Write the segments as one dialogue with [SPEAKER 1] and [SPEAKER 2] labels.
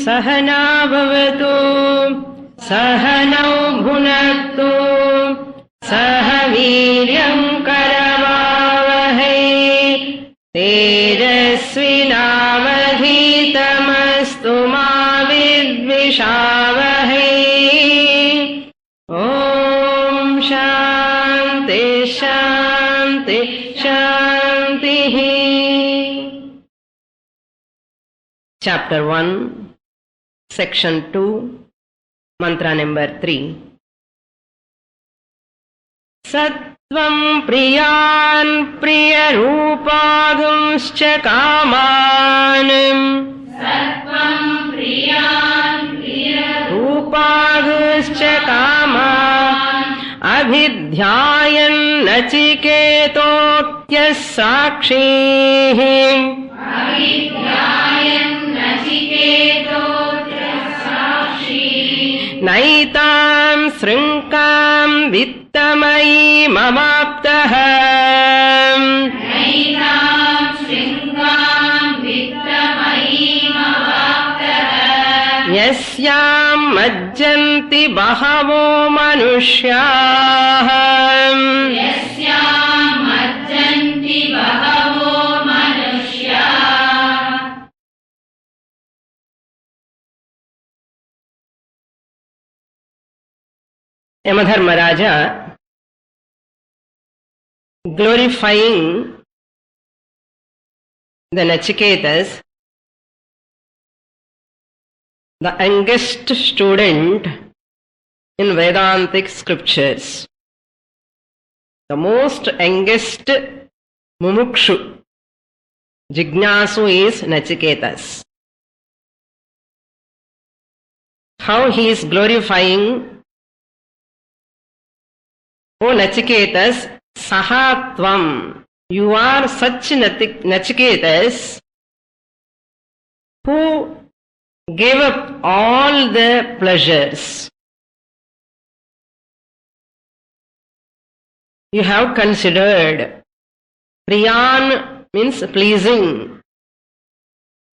[SPEAKER 1] सहना भवतु सहनौ भुनक्तु सह वीर्यं करवावहै तेजस्विनावधीतमस्तु मा विद्विषावहै। ॐ शान्ति शान्ति शान्तिः। Chapter 1, Section 2, Mantra number 3. Sattvam priyan priyarupadumscha kaman Sattvam priyan priyarupadumscha kaman Abhidhyayan nachiketotyas sakshih Abhidhyayan नैतां शृङ्कां वित्तमयी ममाप्तः यस्यां मज्जन्ति बहवो मनुष्याः Yamadharmaraja, glorifying the Nachiketas, the youngest student in Vedantic scriptures, the most youngest mumukshu, Jignasu is Nachiketas. How he is glorifying, O Nachiketas, Sahatvam, you are such Nachiketas who gave up all the pleasures. You have considered, Priyan means pleasing.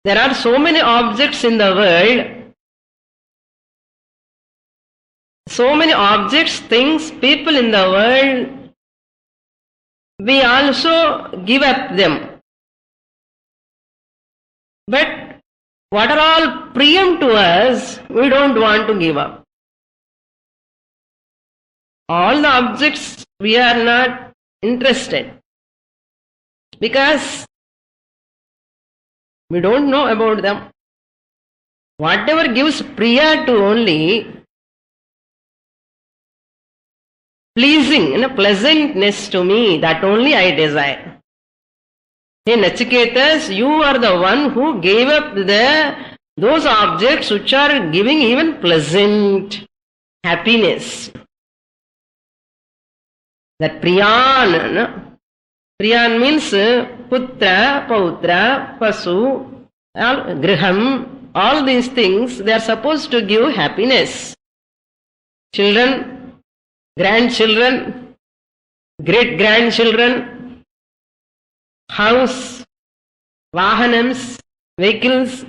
[SPEAKER 1] There are so many objects in the world, so many objects, things, people in the world, we also give up them. But what are all priyam to us, we don't want to give up. All the objects we are not interested because we don't know about them. Whatever gives priya to only, pleasing, pleasantness to me, that only I desire. Hey Nachiketas, you are the one who gave up those objects which are giving even pleasant happiness. That Priyan, Priyan means Putra, Pautra, Pasu, Griham, all these things, they are supposed to give happiness. Children, grandchildren, great-grandchildren, house, vahanams, vehicles,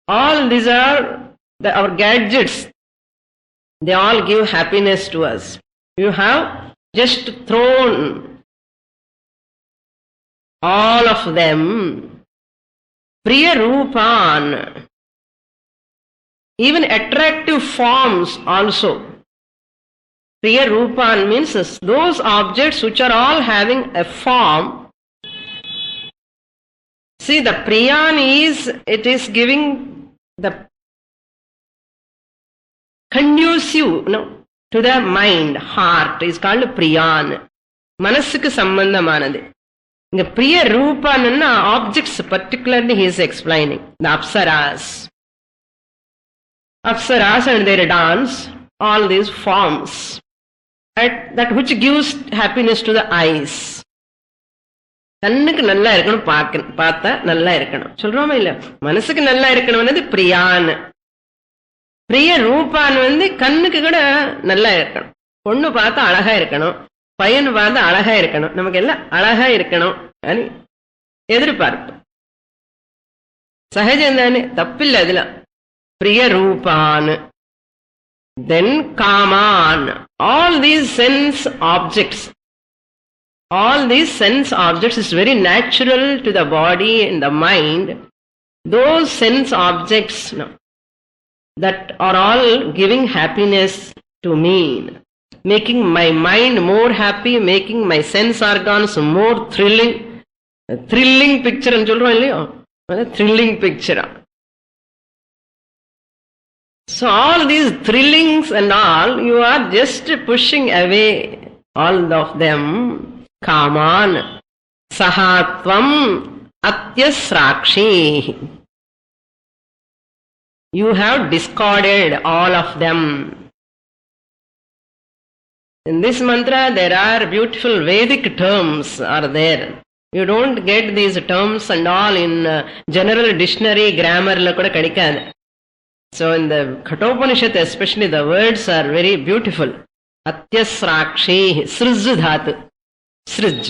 [SPEAKER 1] all these are our gadgets. They all give happiness to us. You have just thrown all of them. Priya Rupan, even attractive forms also. Priya Rupan means those objects which are all having a form. See, the Priyan it is giving the conducive to the mind, heart, is called Priyan. Manasukku sambandhamanadu. The Priya Rupan objects particularly he is explaining. The Apsaras. Apsaras and their dance, all these forms. That which gives happiness to the eyes. கண்ணுக்கு நல்லா இருக்கணும், பார்த்தா நல்லா இருக்கணும் சொல்றோமா இல்ல? மனசுக்கு நல்லா இருக்கணும் பிரியான். பிரிய ரூபான் கண்ணுக்கு கூட நல்லா இருக்கணும். பொண்ணு பார்த்தா அழகா இருக்கணும், பையன் பார்த்தா அழகா இருக்கணும், நமக்கு எல்லாம் அழகா இருக்கணும் எதிர்பார்ப்பு. சகஜம் தானே, தப்பில்லை. அதுல Priyarupan, then Kaman. All these sense objects is very natural to the body and the mind. Those sense objects that are all giving happiness to me, making my mind more happy, making my sense organs more thrilling. Thrilling picture and சொல்றோம் இல்லையோ, thrilling picture. So all these thrillings and all, you are just pushing away all of them. Kaman sahatvam atyasrakshi. You have discarded all of them. In this mantra there are beautiful Vedic terms are there. You don't get these terms and all in general dictionary, grammar la kuda kadikadu. So in the Kathopanishad especially the words are very beautiful. Atyasrakshi, srij dhatu. Srij.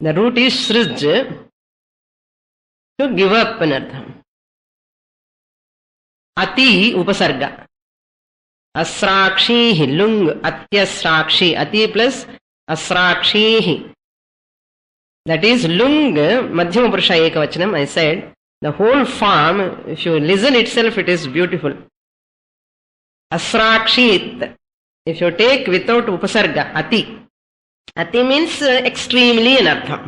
[SPEAKER 1] The root is srij, to give up in artham. Ati upasarga. Asrakshi, lung, atyasrakshi. Ati plus asrakshi. That is lung, madhyama purusha ekavachanam, I said. The whole form, if you listen itself, it is beautiful. Asrakshit. If you take without upasarga, ati. Ati means extremely in artham.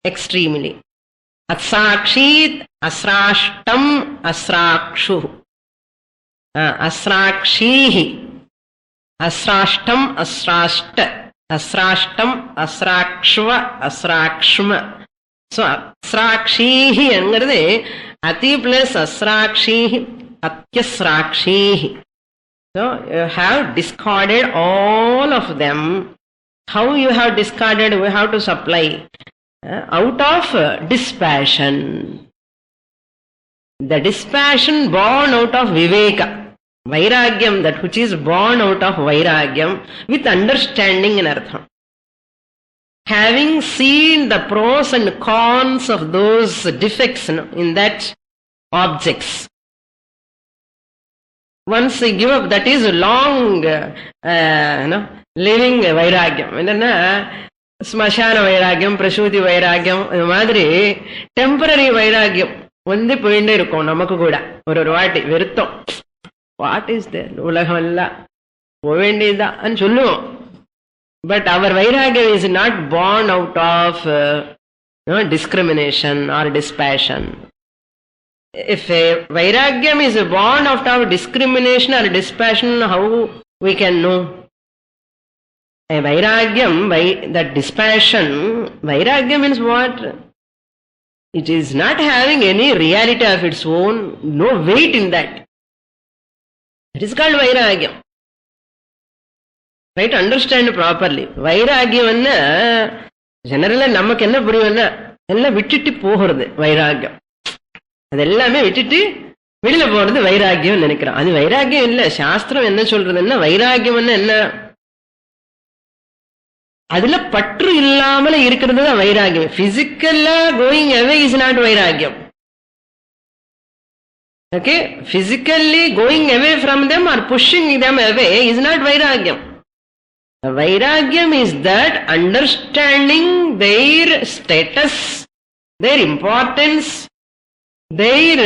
[SPEAKER 1] Extremely. Asrakshit, asrashtam, asrakshu. Asrakshihi. Asrashtam, asrashta. Asrashtam, asrakshva, asrakshma. So, asrakshihi engiradhu ati plus asrakshihi, atyasrakshihi. So, you have discarded all of them. How you have discarded, we have to supply. Out of dispassion. The dispassion born out of viveka. Vairagyam, that which is born out of vairagyam, with understanding in artham. Having seen the pros and cons of those defects in that objects. Once you give up, that is long living vairagyam. Enna smashana vairagyam, prashuti vairagyam, இந்த மாதிரி temporary vairagyam வந்து போயிட்டே இருக்கும். நமக்கு கூட ஒரு வாட்டி வெறுத்தோம், what is there, உலகம் எல்லாம் போக வேண்டியதுதான் சொல்லுவோம். But our vairagya is not born out of discrimination or dispassion. If a vairagyam is born out of discrimination or dispassion, how we can know? A vairagyam, that dispassion, vairagya means what? It is not having any reality of its own, no weight in that. It is called vairagyam. Right, understand properly. Vairagyam generally நமக்கு என்ன புரியும்னா எல்லாம் விட்டுட்டு போகிறது வைராகியம். அதெல்லாமே விட்டுட்டு வெளியில போறது வைராகியம் நினைக்கிறோம். அது வைராகியம் இல்ல. சாஸ்திரம் என்ன சொல்றதுன்னா வைராகியம் என்ன, அதுல பற்று இல்லாமல இருக்கிறது தான் வைராகியம். பிசிக்கல்லா கோயிங் அவே இஸ் நாட் வைராகியம். Okay, physically going away from them or pushing them away is not vairagyam. Vairagyam is that understanding their status, their importance, their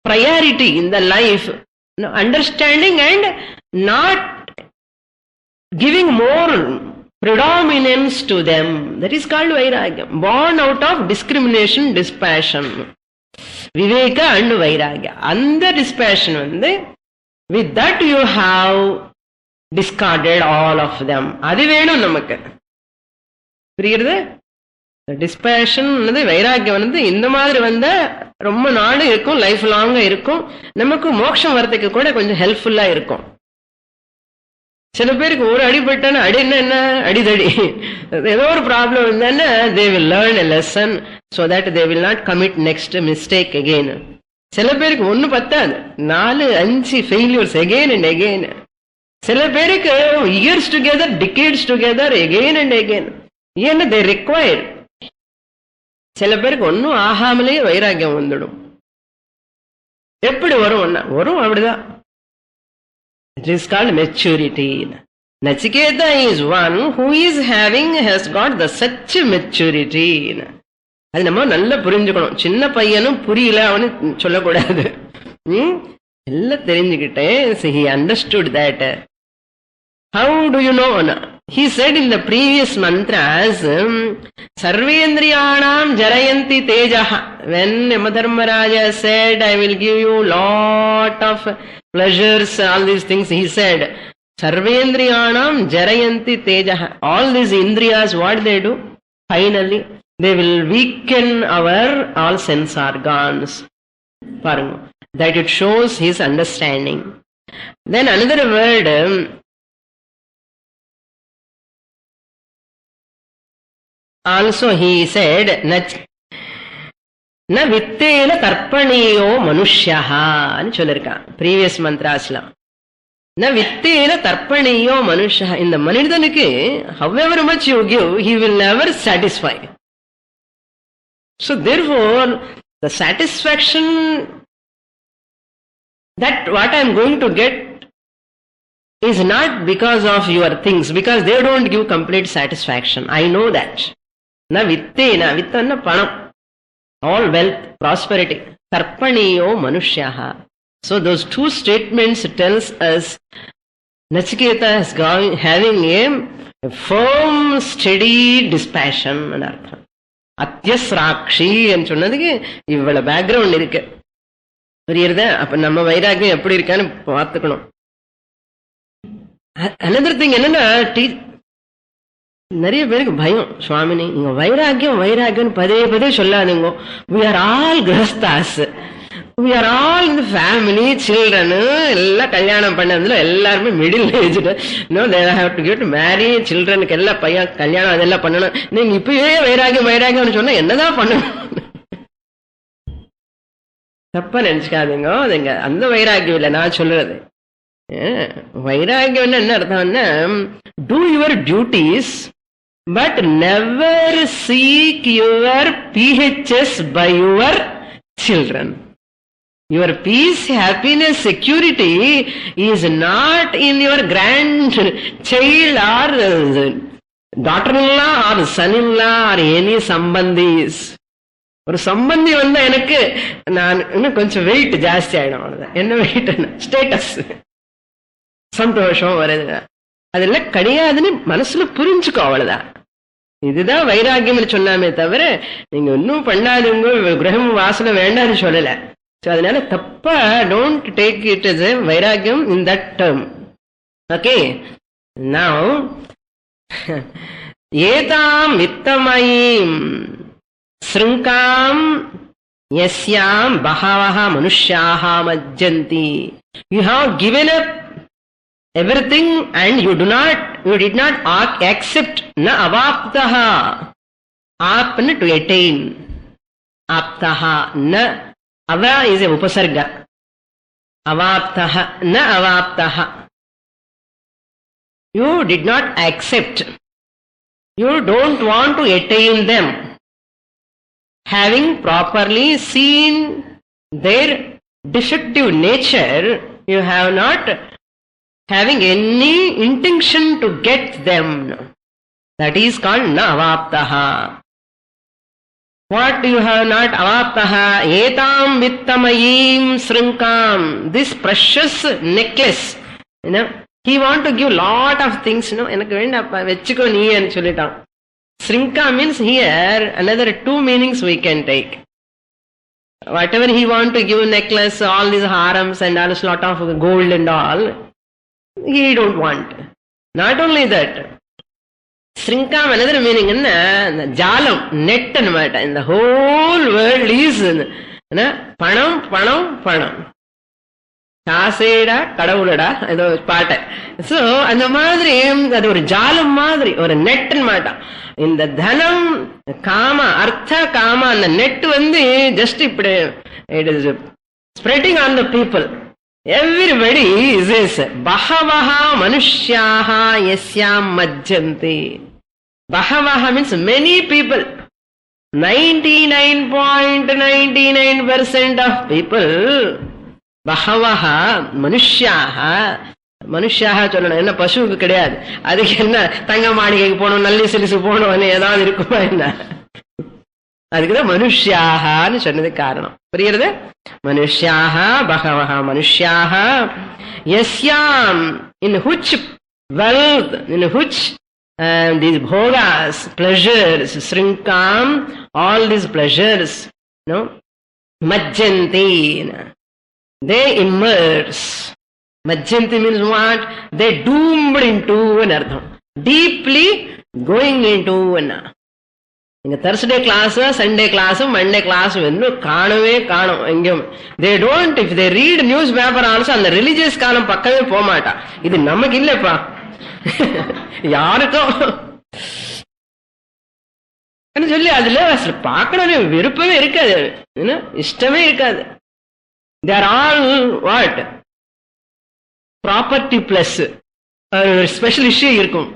[SPEAKER 1] priority in the life, understanding and not giving more predominance to them. That is called vairagyam, born out of discrimination, dispassion. Viveka and vairagya. Under dispassion, with that you have discarded all of them. Adi venum namakku. புரியுது? டிஸ்பேஷன் வைராகியம் இந்த மாதிரி வந்தா ரொம்ப நாள் இருக்கும், life லாங்கா இருக்கும். நமக்கு மோட்சம் வரதுக்கு கூட கொஞ்சம் ஹெல்ப்ஃபுல்லா இருக்கும். சில பேருக்கு ஒரு அடிபட்டான அடி என்ன அடிதடி, ஏதோ ஒரு ப்ராப்ளம் இருந்தா they will learn a lesson so that they will not commit next mistake again. சில பேருக்கு ஒண்ணு பத்தாது, 4-5 failures again and again. சில பேருக்கு years together, decades together, again and again. ஏன்னா they require சில பேருக்கு ஒன்னும் ஆகாமலே வைராக்கியம் வந்துடும். எப்படி வரும்? வரும், அப்படிதான். It is called maturity. Nachiketa is one who has got the such maturity. அது நம்ம நல்லா புரிஞ்சுக்கணும். சின்ன பையனும் புரியல அவனு சொல்லக்கூடாது. எல்லாம் தெரிஞ்சுக்கிட்டேன். He understood that. How do you know? He said in the previous mantras, Sarvendriyanam jarayanti tejaha. When Yamadharmaraja said, I will give you lot of pleasures, all these things, he said, Sarvendriyanam jarayanti tejaha. All these indriyas, what they do? Finally, they will weaken our all sense organs. Paranga. That it shows his understanding. Then another word, also he said, na vittena tarpaniyo manushyaha anu sollirukkan previous mantrasla. Na vittena tarpaniyo manushyaha. இந்த மனிதனுக்கு however much you give, he will never satisfy. So therefore, the satisfaction that what I am going to get is not because of your things, because they don't give complete satisfaction. I know that. Na vittena, vittanna panam, all wealth, prosperity. Tarpaniyo manushyaha. So those two statements tells us Nachiketa is having a firm, steady dispassion and artham. அத்தியஸ்ராட்சி என்று சொன்னதுக்கு இவ்வளவு background இருக்கு. புரியுறதா? அப்ப நம்ம வைராக்கியம் எப்படி இருக்கான்னு பார்த்துக்கணும். another thing என்னன்னா, நிறைய பேருக்கு பயம், சுவாமினி நீங்க வைராக்கியம் வைராக்கியம் பதே பதே சொல்லாதுங்க. we are all கிரஸ்தாஸ், we are all in the family, children, எல்லாம் கல்யாணம் பண்ணதுல எல்லாருமே middle aged. no, they have to get married, childrenக்கு எல்லாம் பையன் கல்யாணம் அதெல்லாம் பண்ணணும். நீங்க இப்பயே வைராக்கியம் வைராக்கியம்னு சொன்னா என்னதான் பண்ணணும்? தப்பா நினைச்சுக்காதீங்க. அதுங்க அந்த வைராக்கியம் இல்லை நான் சொல்றது. வைராக்கியம் என்ன அர்த்தம்னா, do your duties but never seek your PHS by your children. Your peace, happiness, security is not in your grandchild or daughter-in-law or son-in-law or any sambandhis. ஒரு சம்பந்தி வந்தா எனக்கு நான் இன்னும் கொஞ்சம் வெயிட் ஜாஸ்தி ஆயிடும். அவ்வளவுதான். என்ன வெயிட்? ஸ்டேட்டஸ், சந்தோஷம் வருது. அதெல்லாம் கிடையாதுன்னு மனசுல புரிஞ்சுக்கோ, அவ்வளவுதான். இதுதான் வைராக்கியம் சொன்னாமே தவிர நீங்க இன்னும் பண்ணாதுங்க, கிரகம் வாசல வேண்டாம்னு சொல்லல. அதனால தப்பா don't take it as a வைராக்கியம் in that term. Okay, now ஏதாம் வித்தமயீம் ஸ்ருங்காம் யஸ்யாம் பஹவஹ மனுஷ்யாஹ மஜ்ஜந்தி. You have given up everything and you did not accept. Na avaptaha, apna to attain, aptaha na. Ava is a upasarga. Avaptaha, na avaptaha. You did not accept. You don't want to attain them. Having properly seen their defective nature, you have not having any intention to get them. That is called na avaptaha. What you have not avaptaha? Etam vittamayim srinkam. This precious necklace. He want to give lot of things. எனக்கு வேண்டாப்பா வச்சுக்கோ நீ என்று சொல்லிட்டான். Srinka means here another two meanings we can take. Whatever he want to give necklace, all these harams and all lot of gold and all, he don't want. Not only that, Srinka another meaning in jalam, net and matter. In the whole world is panam, panam, panam. காசேடா கடவுளடா ஏதோ பாட்ட. So அந்த மாதிரி அது ஒரு ஜாலம் மாதிரி, ஒரு net மாட்டான். இந்த தனம் காம அர்த்த காம அந்த நெட் ஜஸ்ட் இப்படி it is spreading on the people. Everybody is பஹவஹ மனுஷ்யாஹ யஸ்யாம் மஜ்ஜந்தி. பஹவஹ means many people. 99.99% of people, பகவஹா மனுஷ்யாக, மனுஷாக சொல்லணும், என்ன பசுவுக்கு கிடையாது. அதுக்கு என்ன தங்க மாளிகைக்கு போகணும், நல்லி சிலிசு போகணும், ஏதாவது இருக்குமா என்ன? அதுக்குதான் மனுஷ்யாகனு சொன்னது காரணம். புரியுறது? மனுஷ்யாக பகவஹ மனுஷ்யாக யஸ்யாம், இன் which wealth, in which these bhogas, pleasures, srinkam, all these pleasures, no, majjanti, they immerse. Majjanti means what? They doomed into an ardham, deeply going into an. இங்க Thursday class, Sunday class, Monday class இன்னும் காணவே காணும் எங்கேயும். They don't, if they read newspaper also, அந்த religious காலம் பக்கமே போக மாட்டா. இது நமக்கு இல்லப்பா, யாருக்கும் சொல்லி அதுல பார்க்கணும் விருப்பமே இருக்காது, இஷ்டமே இருக்காது. They are all what? Property plus special issue இருக்கும்.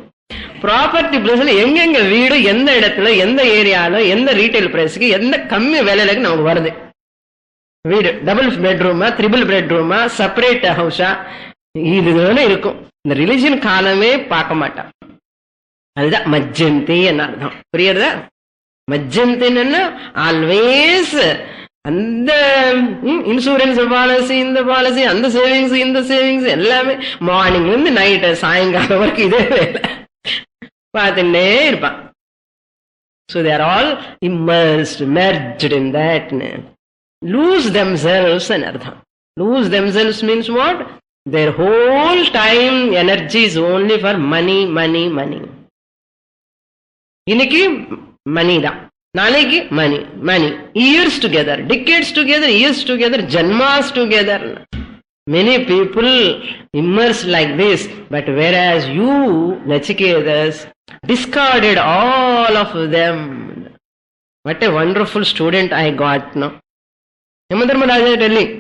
[SPEAKER 1] ப்ராப்பர்ட்டி பிளஸ்ல எங்கெங்க வீடு, எந்த இடத்துல, எந்த ஏரியால, எந்த ரீட்டைல் பிரைஸ்க்கு, எந்த கம்மி விலையில நமக்கு வருது வீடு, டபுள் பெட்ரூமா, ட்ரிபிள் பெட்ரூமா, செப்பரேட் ஹவுஸா, இதுன்னு இருக்கும். இந்த ரிலிஜியன் காலமே பார்க்க மாட்டான். அதுதான் மஜ்ஜந்தி என்ன அர்த்தம். புரியுறதா? மஜ்ஜந்தின்னு ஆல்வேஸ் அந்த இன்சூரன்ஸ் பாலிசி, இந்த பாலிசி, அந்த சேவிங்ஸ், இந்த சேவிங்ஸ் எல்லாமே மார்னிங்ல இருந்து நைட்டு சாயங்காலம் வரைக்கும் இதே வேலை பார்த்துட்டே இருப்பான். So they are all immersed, merged in that. Lose themselves and artham. Lose themselves means what? Their whole time energy is only for money, money, money. இன்னைக்கு மணி தான், நாளைக்கு மணி, மணி. Years together, decades together, years together, janmas together. Many people immersed like this, but whereas you, Nachiketas, discarded all of them. What a wonderful student I got, no? Yamadharmaraja telling,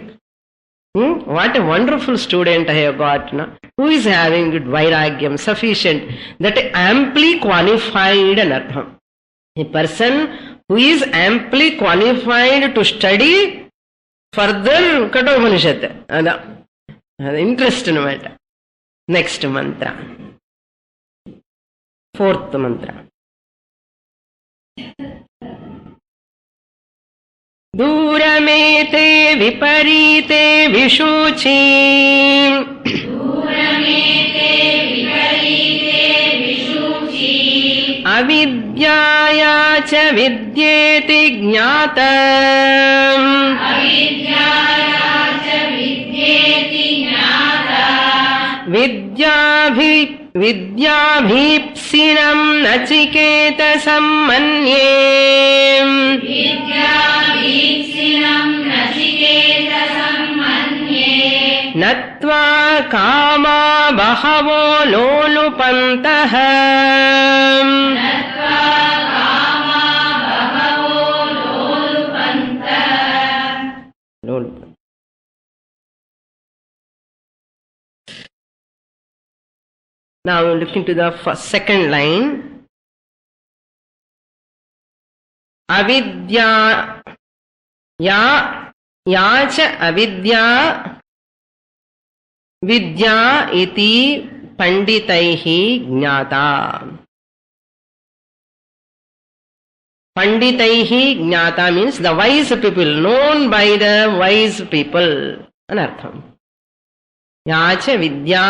[SPEAKER 1] what a wonderful student I have got, no? Who is having good vairagyam, sufficient, that amply qualified an artham. A person who is amply qualified to study further Kathopanishad. That's interesting matter. Next mantra. Fourth mantra. Duramete viparite vishuchi. Duramete viparite vishuchi. Avidyaya cha vidyeti jnatam. Avidyaya cha vidyeti jnatam. Vidyabhipsinam nachiketasam manye. Vidyabhipsinam nachiketasam manye. Natva kama bahavo lolupantah. Natva kama bahavo lolupantah. Now look into the second line. Avidya yacha avidya vidya iti panditaihi jnata. Panditaihi jnata means the wise people, known by the wise people. Anartham. Yacha vidya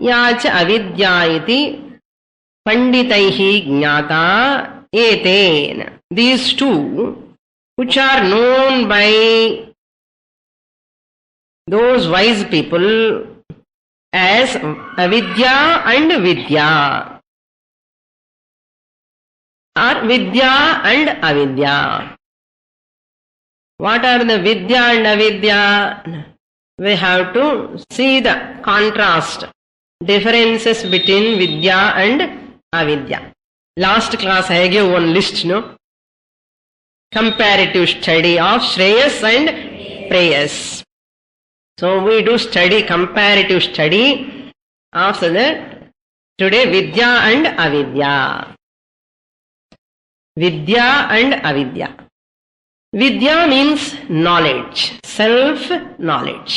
[SPEAKER 1] yacha avidya iti panditaihi jnata etena. These two, which are known by those wise people as avidya and vidya, or vidya and avidya. What are the vidya and avidya? We have to see the contrast, differences between vidya and avidya. Last class I gave one list, no? Comparative study of Shreyas and Preyas. So we do study, comparative study of the today vidya and avidya. Vidya and avidya. Vidya means knowledge, self-knowledge.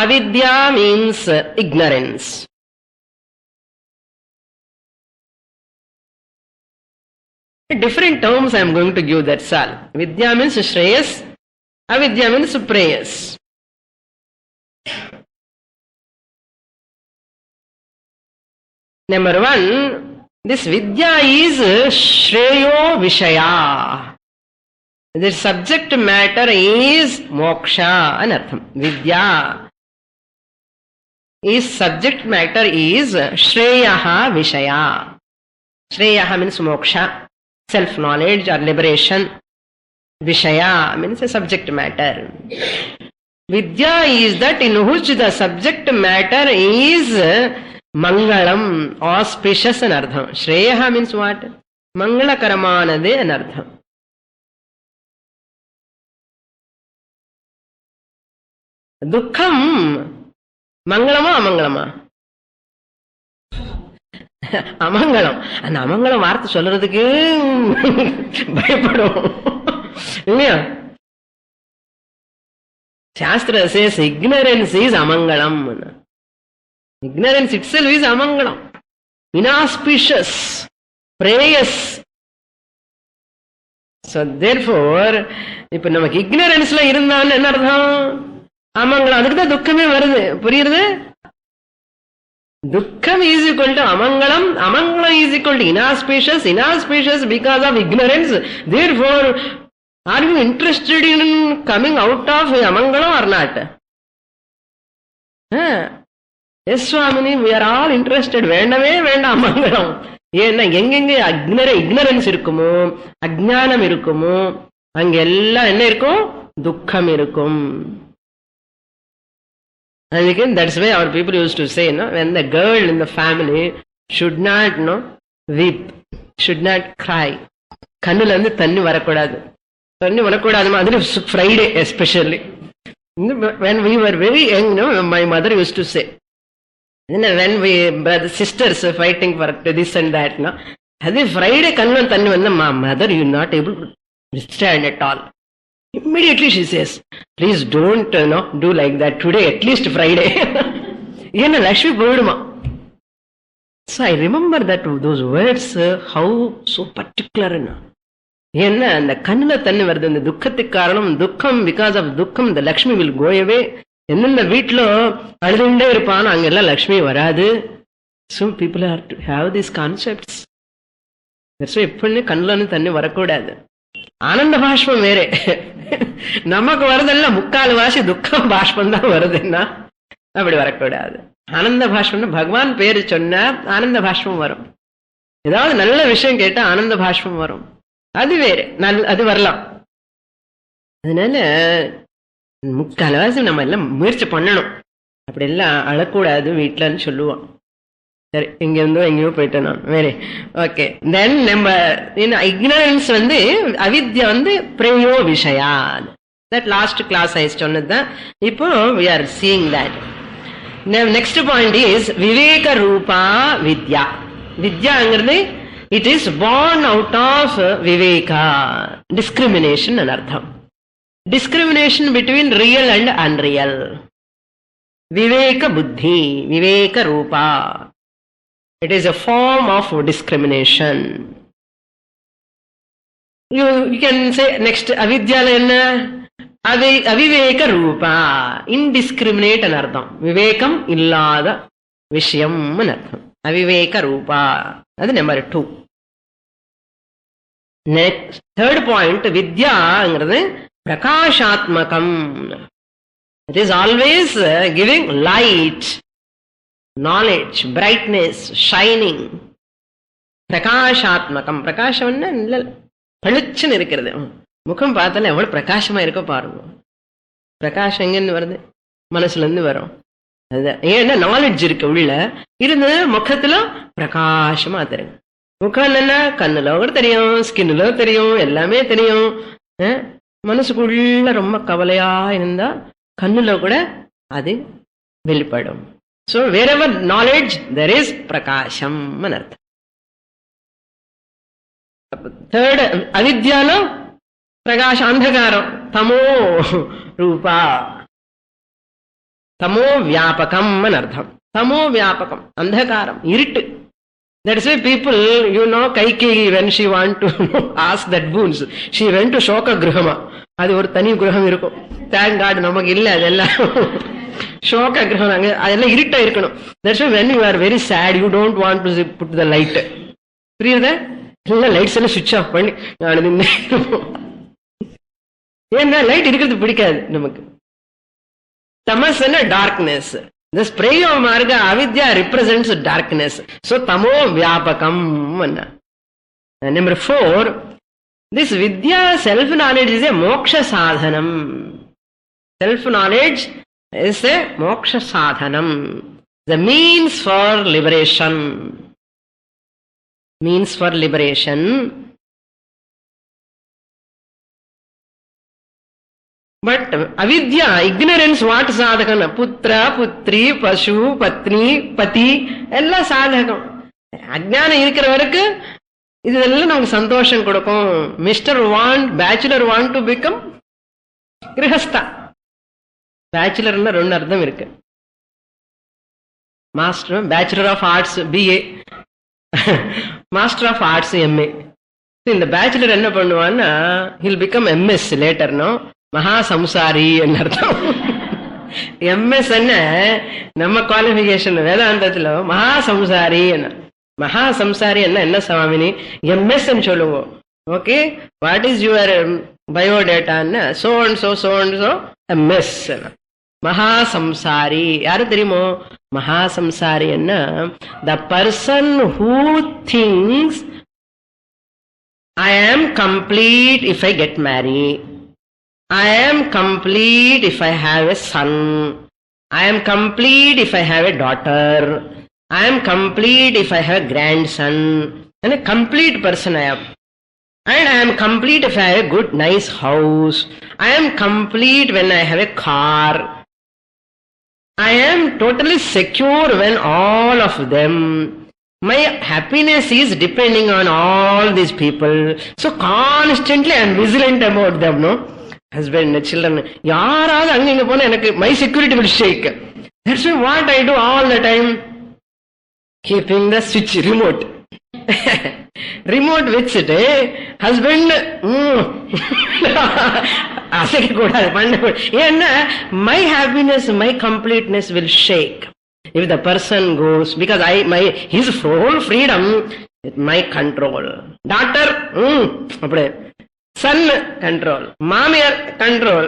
[SPEAKER 1] Avidya means ignorance. Different terms I am going to give, that's all. Vidya means Shreyas, avidya means Preyas. Number one, this Vidya is Shreyo Vishaya. The subject matter is Moksha anartham. Vidya is subject matter is Shreyaha Vishaya. Shreyaha means Moksha, self-knowledge or liberation. Vishaya means a subject matter. Vidya is that in which the subject matter is Mangalam, auspicious and artham. Shreyaha means what? Mangalakaramanade and artham. Dukkham, Mangalama, Amangalama? அமங்கலம். அந்த அமங்கலம் வார்த்தை சொல்றதுக்கு பயப்படும் இல்லையா? சாஸ்திர says ignorance is amangalam. Ignorance itself is amangalam, inauspicious, preyas. So therefore, இப்ப நமக்கு ignoranceல இருந்தான்னு என்ன அர்த்தம்? அமங்கலம். அதுக்குதான் துக்கமே வருது. புரியுறது? Dukkham is equal to amangalam, amangalam is equal to inauspicious, inauspicious because of ignorance. Therefore, are you interested in coming out of amangalam or not? Yes, Swamini, we are all interested. வேண்டவே வேண்டாம் அமங்கலம். ஏன்னா எங்கெங்க ignorance இருக்குமோ, அஜ்ஞானம் இருக்குமோ, அங்க எல்லாம் என்ன இருக்கும்? துக்கம் இருக்கும். And again, that's why our people used to say, when the girl in the family should not weep, should not cry. கண்ணுல இருந்து தண்ணி வரக்கூடாது. தண்ணி வரக்கூடாது மாதிரி Friday especially. When we were very young, my mother used to say, when we brothers sisters fighting for this and that, அது Friday கண்ணுல தண்ணி வந்தா, mother, you not able to stand at all. Immediately she says, please don't do like that today, at least Friday. Yenna Lakshmi போயிடுமா. So I remember that those words, how so particular. ஏன்னா அந்த கண்ணுல தண்ணி வருது, அந்த துக்கத்துக்கு காரணம் துக்கம். பிகாஸ் ஆஃப் துக்கம் the Lakshmi will go away. என்னென்ன வீட்டுல அழுதுண்டே இருப்பான், அங்கெல்லாம் லக்ஷ்மி வராது. So people have to have these concepts. That's why எப்பவுமே கண்ணுல தண்ணி வரக்கூடாது. ஆனந்த பாஷ்பம் வேற. நமக்கு வருதெல்லாம் முக்கால் வாசி துக்கம் பாஷ்பம் தான் வருதுன்னா அப்படி வரக்கூடாது. ஆனந்த பாஷ்பம் பகவான் பேரு சொன்னா ஆனந்த பாஷ்பம் வரும். ஏதாவது நல்ல விஷயம் கேட்டா ஆனந்த பாஷ்பம் வரும். அது வேற, அது வரலாம். அதனால முக்கால் வாசி நம்ம எல்லாம் முயற்சி பண்ணணும். அப்படி எல்லாம் அழக்கூடாது வீட்டுலன்னு சொல்லுவோம். சரி, இங்க இருந்தோ எங்கேயோ போயிட்டேன் நான். வேற ஓகே. தென் நம்ம இக்னரன்ஸ் அவித்யா பிரேயோ விஷயா. தட் லாஸ்ட் கிளாஸ் ஐ சொன்னதுதான். இப்போ we are seeing that. Next point is விவேக ரூபா வித்யா. வித்யாங்கிறது it is born out of viveka, discrimination and அர்த்தம். Discrimination between real and unreal. Viveka buddhi, viveka rupa. It is a form of discrimination. You can say next avidyala enna? Aviveka rupa, indiscriminate and artham. Vivekam illada vishayam and artham. Aviveka rupa. That's number 2. Next, third point, vidya engiradhu prakashatmakam. It is always giving light, knowledge, brightness, shining. Prakashatmakam. Prakasham பளிச்சுன்னு இருக்கிறது. முகம் பார்த்தாலும் எவ்வளவு பிரகாசமா இருக்க பாருங்க. பிரகாஷம் எங்கன்னு வருது? மனசுல இருந்து வரும். அதுதான். ஏன்னா நாலேஜ் இருக்கு உள்ள இருந்து முகத்துல பிரகாசமா தெரியும். முகம் என்னன்னா கண்ணுல கூட தெரியும், ஸ்கின்ல தெரியும், எல்லாமே தெரியும். மனசுக்குள்ள ரொம்ப கவலையா இருந்தா கண்ணுல கூட அது வெளிப்படும். So wherever knowledge there is prakasham அர்த்தம். థర్డ్ అవిద్యలో ప్రకాశ అంధకారం, తమో రూప, తమో వ్యాపకం అని అర్థం. తమో వ్యాపకం, అంధకారం, ఇరిట్. That's why people, Kaikeyi, when she want to ask that boons, she went to Shoka Grihama. அது ஒரு தனி கிரகம் இருக்கும். தேங்க் காட் நமக்கு இல்ல, அதெல்லாம் ஷோக கிரகம். அதெல்லாம் இருட்டா இருக்கணும். That's why when you are very sad, you don't want to put the light. புரியுதா? லைட்ஸ் எல்லாம் சுவிட்ச் ஆஃப் பண்ணி ஏன்னா லைட் இருக்கிறது பிடிக்காது நமக்கு. தமஸ் darkness. The spray of marga avidya represents darkness. So tamo vyapakam. Number 4, this vidya self-knowledge is a moksha sadhanam. Self-knowledge is a moksha sadhanam. The means for liberation. Means for liberation. But avidya, ignorance, what sadhakana? Putra, putri, pashu, patni, pati, ella sadhakam. Ajnana irukravaraku idella namakku santosham kodukum. Bachelor want to become grihastha. Bachelor na rendu ardham irukku. Master, Bachelor of Arts, BA. Master of Arts, MA. So in the bachelor enna pannuvaana, he'll become MS later, no? மகா சம்சாரி அர்த்தம். MS என்ன நம்ம qualification வேதாந்தத்துல மகா சம்சாரி என்ன. மகா சம்சாரி என்ன சுவாமினி எம்எஸ் சொல்லுங்க. ஓகே, வாட் இஸ் யுவர் பயோடேட்டான்னு சோ அண்ட் சோ எம்எஸ். மகா சம்சாரி யாரு தெரியுமோ? மகா சம்சாரி என்ன, the person who thinks I am complete if I get married. I am complete if I have a son. I am complete if I have a daughter. I am complete if I have a grandson. And a complete person I am. And I am complete if I have a good, nice house. I am complete when I have a car. I am totally secure when all of them. My happiness is depending on all these people. So constantly I am vigilant about them, no? Husband, children, யாராவது அங்க இங்க போனா எனக்கு my security will shake. That's why what I do all the time, keeping the switch remote. remote வச்சுட்டு husband அசைக்க கூடாது, பண்ண. ஏன்னா my happiness, my completeness will shake if the person goes, because his whole freedom is my control. Daughter, அப்படியே. Son control, Mamiyar control.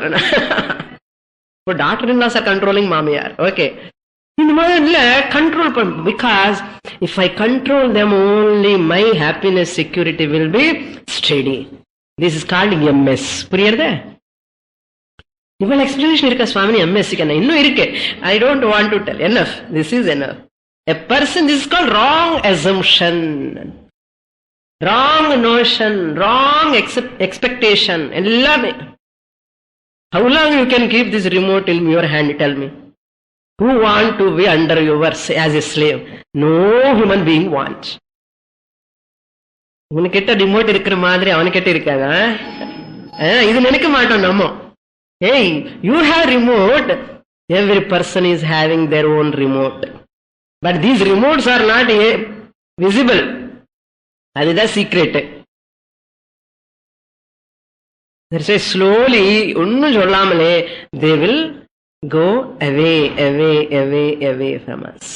[SPEAKER 1] So daughter-in-laws are controlling Mamiyar. Okay. In my control, because if I control them only, my happiness, security will be steady. This is called MS. புரியுதா? இவ்வளவு explanation இருக்கா சுவாமி MS க்கு? இன்னும் இருக்கு. I don't want to tell. Enough. This is enough. A person, this is called wrong assumption. Wrong notion, wrong expectation. எல்லாமே. How long you can keep this remote in your hand? Tell me. Who want to be under yours as a slave? No human being wants. உனக்கிட்ட remote இருக்கிற மாதிரி அவனுக்கிட்ட இருக்காங்க. இது நினைக்க மாட்டோம் நம்ம. Hey, you have remote. Every person is having their own remote. But these remotes are not visible. அதுதான் secret. Slowly ஒன்னும் சொல்லாமலே they will go away from us.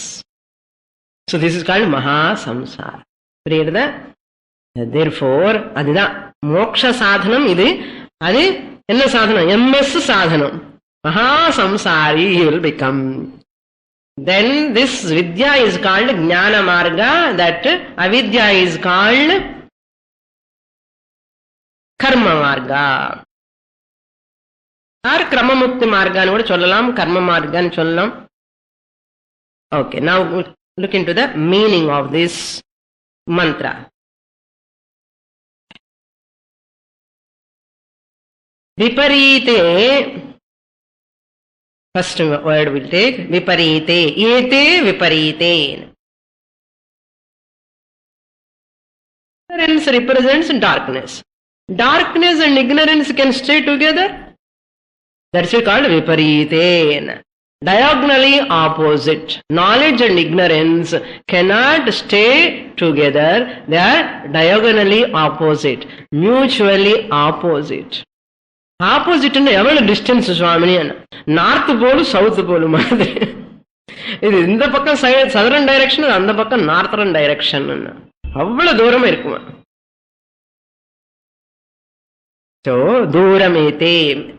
[SPEAKER 1] So this is called மகா சம்சார். புரியுதா? Therefore அதுதான் மோட்ச சாதனம். இது அது என்ன சாதனம்? MS சாதனம். மகா சம்சாரி he will become. Then this vidya is called jnana marga, that avidya is called karma marga. Or kramamukti marga nu kuda sollalam, karma marga nu sollalam. Okay, now look into the meaning of this mantra. Viparite. First word we'll take, viparite. Ete viparite. Ignorance represents darkness. Darkness and ignorance can stay together. That's called vipariten. Diagonally opposite. Knowledge and ignorance cannot stay together. They are diagonally opposite. Mutually opposite. Opposite எவ்வளவு distance சுவாமினி, north போலும் south போலும் மாதிரி. இது இந்த பக்கம் சதரன் direction, அந்த பக்கம் நார்த்தரன் direction, அவ்வளவு தூரமா இருக்குமா. தூரமேதே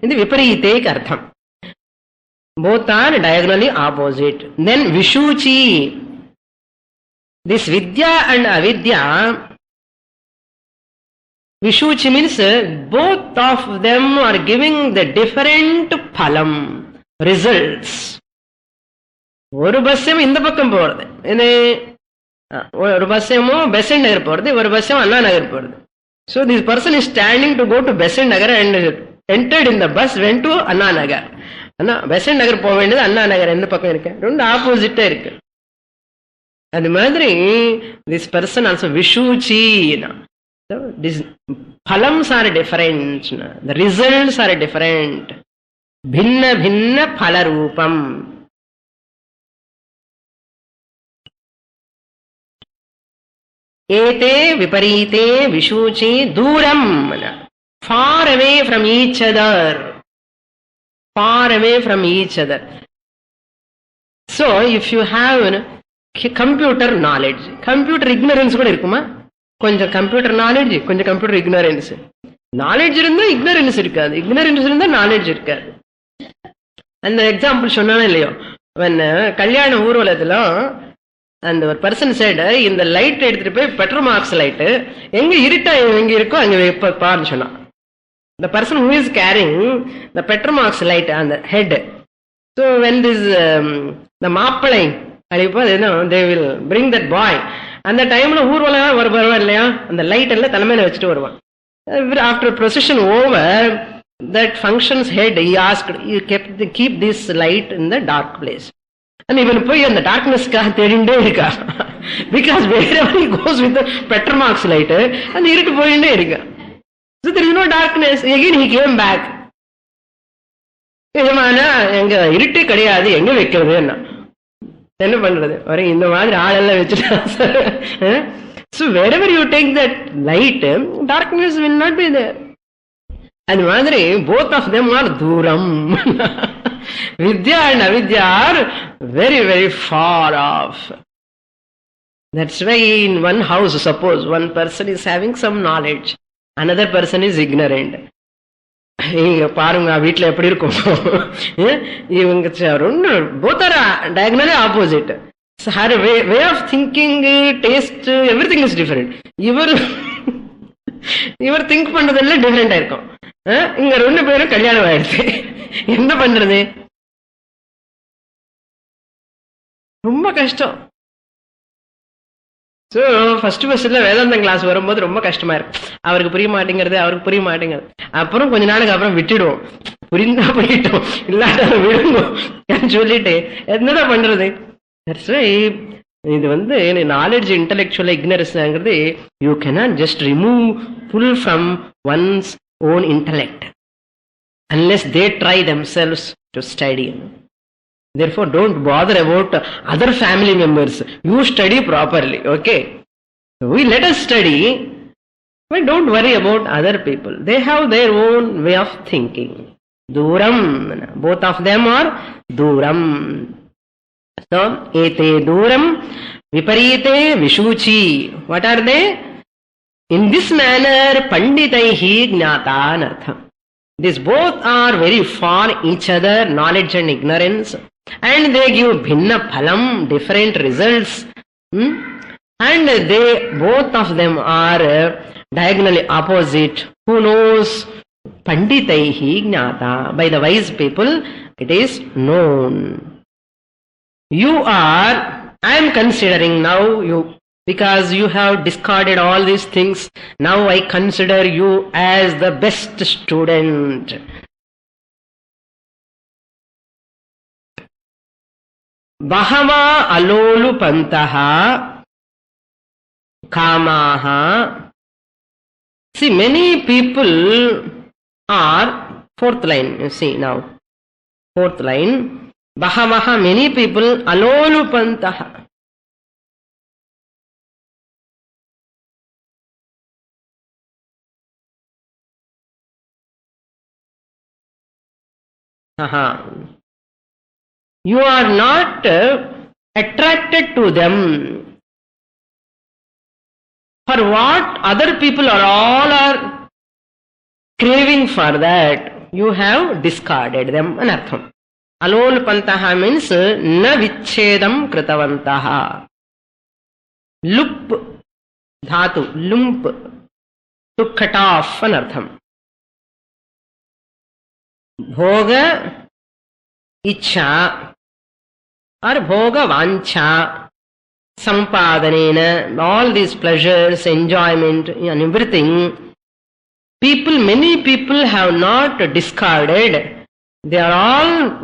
[SPEAKER 1] இது விபரீதேக்கு அர்த்தம். Both are diagonally opposite. Then Vishuchi. This Vidya and Avidya, Vishuchi means both of them are giving the different phalam, results. ஒரு பஸ்ஸும் இந்த பக்கம் போறது, ஒரு பஸ்ஸும் பெசன்ட் நகர் போறது, ஒரு பஸ்ஸும் அண்ணா நகர் போறது. So this person is standing to go to Besant Nagar and entered in the bus, went to Anna Nagar. அண்ணா பெசன்ட் நகர் போக வேண்டியது அண்ணா நகர் எந்த பக்கம் இருக்கு, ரெண்டு ஆப்போசிட்டா இருக்கு. அது மாதிரி this person also Vishuchi. So these phalams are different, the results are different. Bhinna bhinna phala roopam. Ete viparite Vishuchi duram, far away from each other. Far away from each other. So if you have computer knowledge, computer ignorance கூட இருக்குமா, கொஞ்சம் computer knowledge, கொஞ்சம் computer ignorance. Knowledge இருந்தா ignorance இருக்காது, ignorance இருந்தா knowledge இருக்காது. அந்த example சொன்னாலும் இல்லையோ, கல்யாண ஊர்வலத்துல அந்த ஒரு பர்சன் சைடு இந்த லைட் எடுத்துட்டு போய் பெட்ரோமாக்ஸ் லைட்டு எங்க இருட்டா எங்க இருக்கோ அங்க பாருன்னு சொன்னான். The person who is carrying the Petromax light on the head. So when this the மாப்பிளை அழிப்போ they will bring that boy. அந்த டைம்ல ஊர்வலம் வருவான் இல்லையா, அந்த லைட் எல்லாம் தலைமையில வச்சுட்டு வருவான். After procession over, that function's head, he asked, you keep this light in the dark place. And இவன் போய் அந்த டார்க்னஸ்க்காக தேடிண்டே இருக்கா. Because wherever he goes with the Petromax light, அந்த இருட்டு போயிட்டே இருக்கா. So there is no darkness. Again he came back. எங்க இருட்டே கிடையாது, எங்க வைக்கிறது என்ன பண்றது, இந்த மாதிரி ஆளெல்லாம் வச்சுட்டா. So wherever you take that light, darkness will not be there. அது மாதிரி both of them are தூரம். Vidya and Avidya are very very far off. That's why in one house, suppose one person is having some knowledge, another person is ignorant. இங்க பாருங்க வீட்டுல எப்படி இருக்கும், இவங்க both are diagonally opposite. So her way of thinking, taste, everything is different. இவர் think பண்றதெல்லாம் டிஃபரெண்டா இருக்கும். இங்க ரெண்டு பேரும் கல்யாணம் ஆயிடுச்சு, என்ன பண்றது, ரொம்ப கஷ்டம். ஸோ ஃபர்ஸ்ட் ஃபர்ஸ்ட்ல வேதாந்தம் கிளாஸ் வரும்போது ரொம்ப கஷ்டமா இருக்கு, அவருக்கு புரிய மாட்டேங்கிறது, அவருக்கு புரிய மாட்டேங்கிறது. அப்புறம் கொஞ்ச நாளுக்கு அப்புறம் விட்டுடுவோம், புரிந்தா போயிட்டோம், இல்லாட்ட விடுவோம் சொல்லிட்டு என்னதான் பண்றது. இது நாலேஜ் இன்டலெக்சுவல் இக்னரன்ஸ்ங்கிறது you cannot just remove pull from one's own intellect unless they try themselves to study. Therefore, don't bother about other family members. You study properly, okay? Let us study, but don't worry about other people. They have their own way of thinking. Duram, both of them are duram. So, ete duram, viparite vishuchi. What are they? In this manner, panditaihi gnata anartham. These both are very far each other, knowledge and ignorance, and they give bhinna phalam, different results, and they both of them are diagonally opposite. Who knows? Panditaihi gnata. By the wise people it is known. I am considering now you, because you have discarded all these things, now I consider you as the best student. Bahava alolu pantaha kamaha See, many people are, fourth line, you see now, fourth line, bahavaha, many people, alolupantaha. You are not attracted to them. For what other people are craving for that, you have discarded them. Anartham. Alolupantaha means na vichedam kritavantaha. Lup dhatu, lump, to cut off. Anartham. Bhoga ichha or bhoga vancha sampadhanena, all these pleasures, enjoyment and everything, many people have not discarded. They are all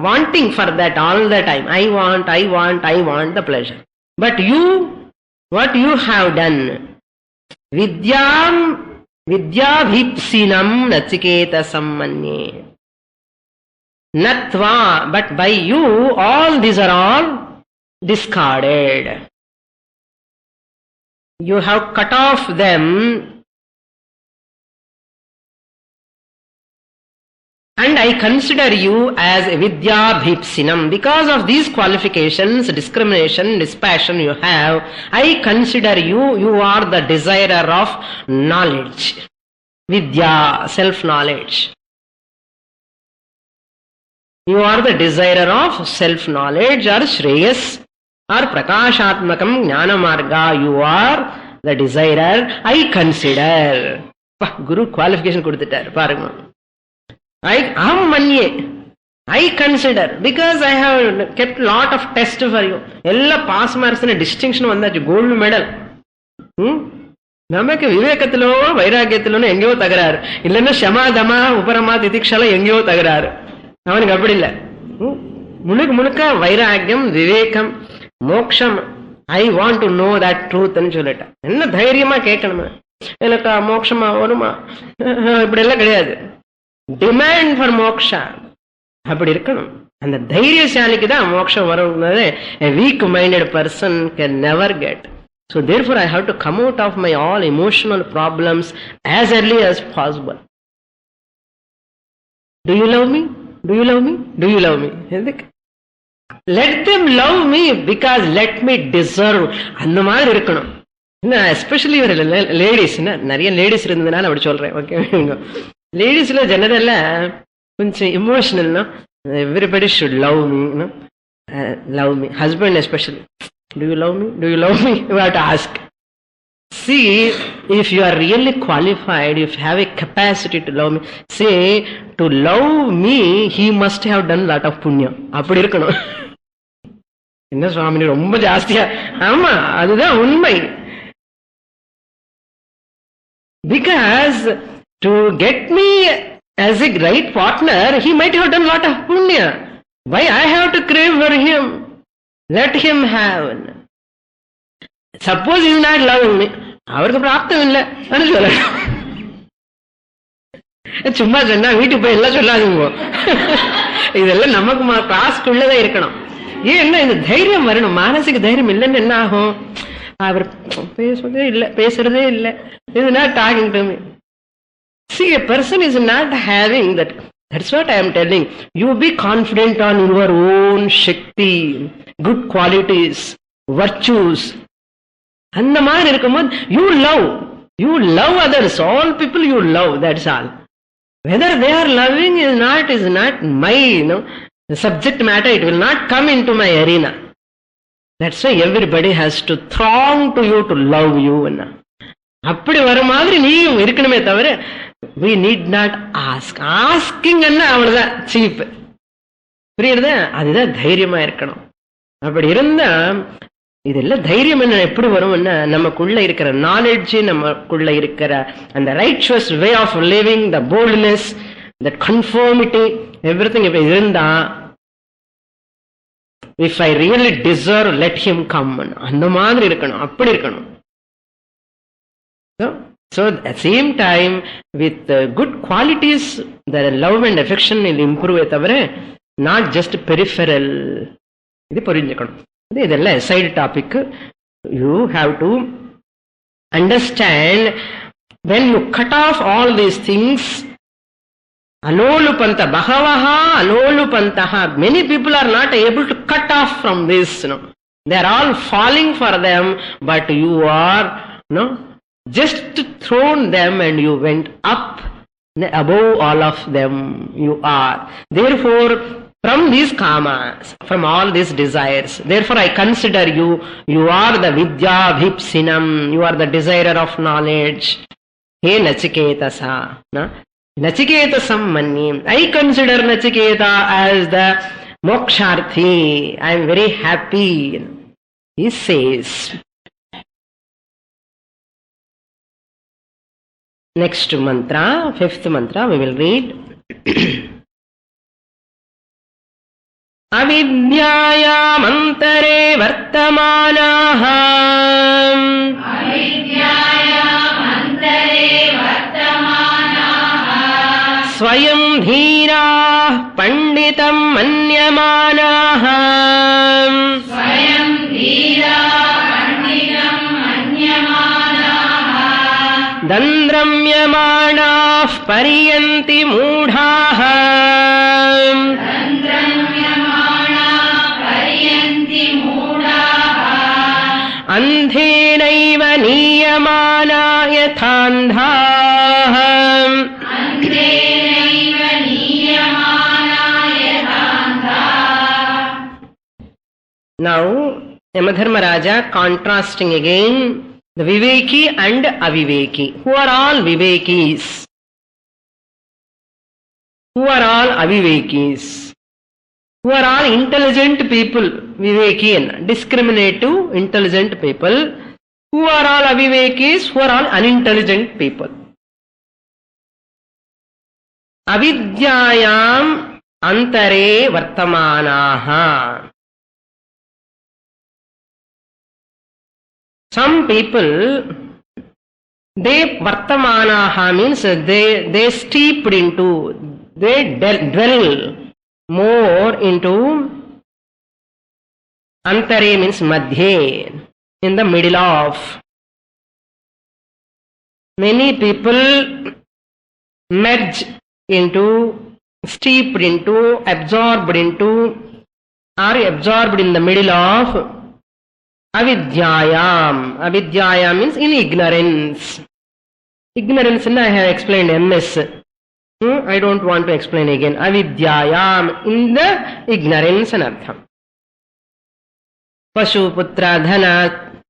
[SPEAKER 1] wanting for that all the time. I want the pleasure. But you, what you have done? Vidyabhipsinam nachiketa sammanye. Natva, but by you, all these are all discarded. You have cut off them, and I consider you as vidyabhipsinam. Because of these qualifications, discrimination, dispassion you have, I consider you are the desirer of knowledge. Vidya, self-knowledge. You are the desirer of self-knowledge or Shreyas or Prakashatmakam Jnana Marga. You are the desirer. I consider. Guru qualification கொடுத்துட்டார் பாருங்க. I consider, because I have kept lot of tests for you. எல்லா pass marks distinction வந்தாச்சு, gold medal. நமக்கு விவேகத்திலோ வைராக்கியத்திலோ எங்கேயோ தகராறு, இல்லைன்னா ஷமாதமா உபரமா திதிக்ஷால எங்கேயோ தகராறு. அவனுக்கு அப்படி இல்லை, முழுக்க முழுக்க வைராக்கியம், விவேகம், மோட்சம். I want to know that ட்ரூத்ன்னு சொல்லிட்டேன். என்ன தைரியமா கேட்கணுமா, எனக்கா மோட்சமா வருமா, இப்படி எல்லாம் கிடையாது. டிமாண்ட் ஃபார் மோக்ஷா அப்படி இருக்கணும். அந்த தைரியசாலிக்கு தான் மோட்சம் வரும். Week minded person can never get. So therefore I have to come out of my all emotional problems as early as possible. Do you love me? Do you love me? Do you love me? Let them love me because let me deserve. அந்த மாதிரி இருக்கணும். Especially ladies, நிறைய ladies இருந்ததுனால அப்படி சொல்றேன். Okay, லேடிஸ்ல ஜெனரலா கொஞ்சம் இமோஷனல்னா, everybody should love me, love me, husband especially. Do you love me? Do you love me? You have to ask. See, if you are really qualified, if you have a capacity to love me, say, to love me, he must have done lot of punya. அப்படி இருக்கணும். என்ன சுவாமி ரொம்ப ஜாஸ்தியா? ஆமா, அதுதான் உண்மை. Because to get me as a right partner, he might have done lot of punya. Why I have to crave for him? Let him have. Suppose he is not loving me, அவருக்கு பிராப்தம் இல்லை சொல்லணும். சும்மா சொன்னா வீட்டுக்கு போய் எல்லாம் சொல்லாதீங்க. இதெல்லாம் நமக்கு கிளாஸ்க்குள்ளதான் இருக்கணும். ஏன் இந்த தைரியம் வரணும், மானசிக தைரியம் இல்லைன்னு என்ன ஆகும்? அவர் பேசுறதே இல்லை, பேசுறதே இல்லை. He is not talking to me. See, a person is not having that. That's what I am telling. You be confident on your own Shakti, good qualities, virtues. அந்த மாதிரி இருக்கும்போது you love others. All people you love, that's all. Whether they are loving is not my subject matter. It will not come into my arena. That's why everybody has to throng to you to love you. அப்படி வர மாதிரி நீயும் இருக்கணுமே தவிர, we need not ask. Asking என்ன அவ்வளவுதான் cheap. புரியுறதா? அதுதான் தைரியமா இருக்கணும். அப்படி இருந்தா இதெல்லாம் தைரியம் என்ன எப்படி வரும்னா, நமக்குள்ள இருக்கிற நாலேஜ், நமக்குள்ள இருக்கிற அந்த righteous way of living, the boldness, the conformity, everything இப்ப இருந்தா, if I really deserve let him come, அந்த மாதிரி இருக்கணும். அப்படி இருக்கணும். So at the same time, with good qualities, the love and affection will improve தவிர not just peripheral. இது புரிஞ்சுக்கணும். இதெல்லாம் side topic. You have to understand when you cut off all these things. Alolupanta Bhagavaha Alolupantaha. Many people are not able to cut off from this. They are all falling for them, but you are just thrown them and you went up above all of them. You are. Therefore, from these kamas, from all these desires, therefore I consider you, you are the Vidya Vipsinam, you are the desirer of knowledge. Hey Nachiketasa. Nachiketasam Manyam. I consider Nachiketa as the moksharthi. I am very happy. He says. Next mantra, fifth mantra, we will read. Avidyayam antare vartamanaha. Avidyayam antare vartamanaha. Swayam dhira panditam manyamanaha. Swayam dhira panditam manyamanaha. Dandramyamanah pariyanti mudhaha. Andhenaiva niyamana yathandhaah. Andhenaiva niyamana yathandhaah. Now, Yamadharmaraja contrasting again the Viveki and Aviveki. Who are all Vivekis? Who are all Avivekis? Who are all intelligent people, Vivekian, discriminative, intelligent people. Who are all Avivekis? Who are all unintelligent people. Avidyayam antare vartamanaha. Some people, they vartamanaha means they steeped into, they dwell more into. Antare means madhye, in the middle of. Many people merge into, steeped into, absorbed into, are absorbed in the middle of avidyayam. Avidyayam means in ignorance. Ignorance, I have explained MS. I don't want to explain again. Avidyayam, in the ignorance and artham. Pashu, Putra, Dhana,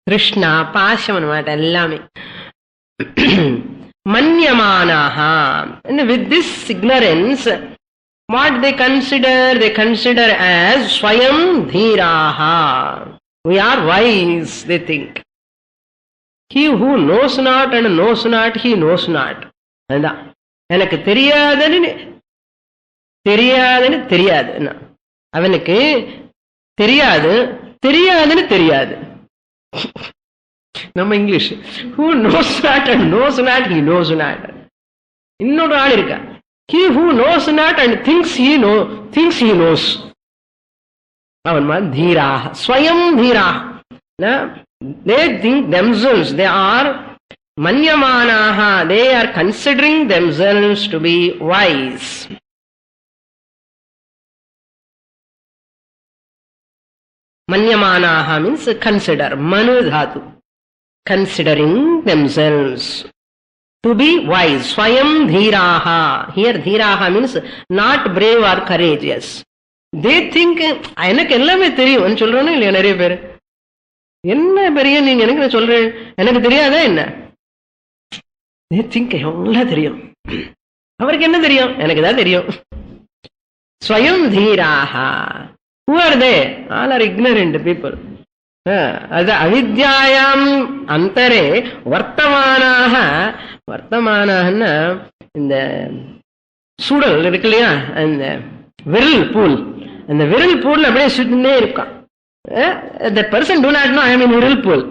[SPEAKER 1] Krishna, Pasham anamata ellame. Manyamanaha. And with this ignorance, what they consider as Swayam Dhiraha. We are wise, they think. He who knows not and knows not, he knows not. எனக்கு தெரியாதுன்னு தெரியாது. அவனுக்கு தெரியாது தெரியாதுன்னு தெரியாது. நம்ம English who knows not and knows not, he knows not. இன்னொரு ஆள் இருக்கா, he who knows not and thinks he knows. அவன் தீரா, ஸ்வயம் தீரா. They think themselves, they are manyamanaha, they are considering themselves to be wise. Manyamanaha means consider, manu dhatu, considering themselves to be wise. Swayam dhiraha. Here dhiraha means not brave or courageous. They think, எனக்கு எல்லாமே தெரியும் சொல்றோன்னு இல்லையா நிறைய பேர். என்ன பெரிய நீங்க எனக்கு சொல்றேன், எனக்கு தெரியாதா என்ன? They think எல்லாம் தெரியும். அவருக்கு என்ன தெரியும்? எனக்கு தான் தெரியும். Swayam dhiraha. Who are they? All are ignorant people. அது அவித்யாயாம் அந்தரே வர்த்தமானாக. வர்த்தமானாகன்னா இந்த சூழல் இருக்கு இல்லையா, அந்த விரல் பூல், அந்த விரல் பூல் அப்படியே சுத்தினே இருக்கான். That person do not know I am in விரல் pool.